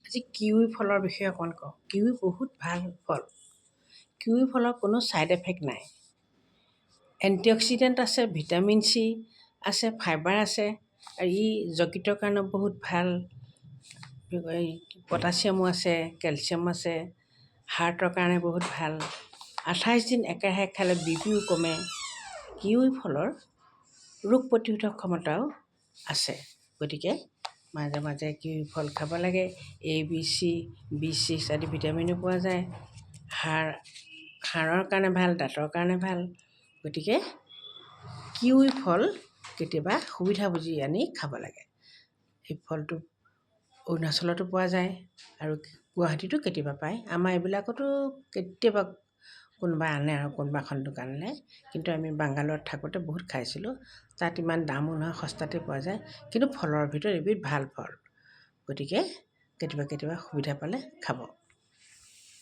আজি কিৱি ফলৰ বিষয়ে অকণ কওঁ। কিৱি বহুত ভাল ফল। কিৱি ফলৰ কোনো ছাইড এফেক্ট নাই। এণ্টিঅক্সিডেণ্ট আছে, ভিটামিন চি আছে, ফাইবাৰ আছে, আৰু ই যকৃতৰ কাৰণে বহুত ভাল। পটাছিয়ামো আছে, কেলছিয়াম আছে, হাৰ্টৰ কাৰণে বহুত ভাল। 28 দিন একেৰাহে খালে বিপিও কমে। কিৱি ফলৰ ৰোগ প্ৰতিৰোধক ক্ষমতাও আছে। গতিকে মাজে মাজে কিৱি ফল খাব লাগে। A B C B6 আদি ভিটামিনো পোৱা যায়। হাড়ৰ কাৰণে ভাল, দাঁতৰ কাৰণে ভাল। গতিকে কিৱি ফল কেতিয়াবা সুবিধা বুজি আনি খাব লাগে। এই ফলটো অৰুণাচলতো পোৱা যায় আৰু গুৱাহাটীতো কেতিয়াবা পায়। আমাৰ এইবিলাকতো কেতিয়াবা কোনোবা আনে আৰু কোনোবা এখন দোকানলৈ। কিন্তু আমি বাংগালোৰত থাকোঁতে বহুত খাইছিলোঁ। তাত ইমান দামো নহয়, সস্তাতে পোৱা যায়। কিন্তু ফলৰ ভিতৰত এবিধ ভাল ফল। গতিকে কেতিয়াবা সুবিধা পালে খাব।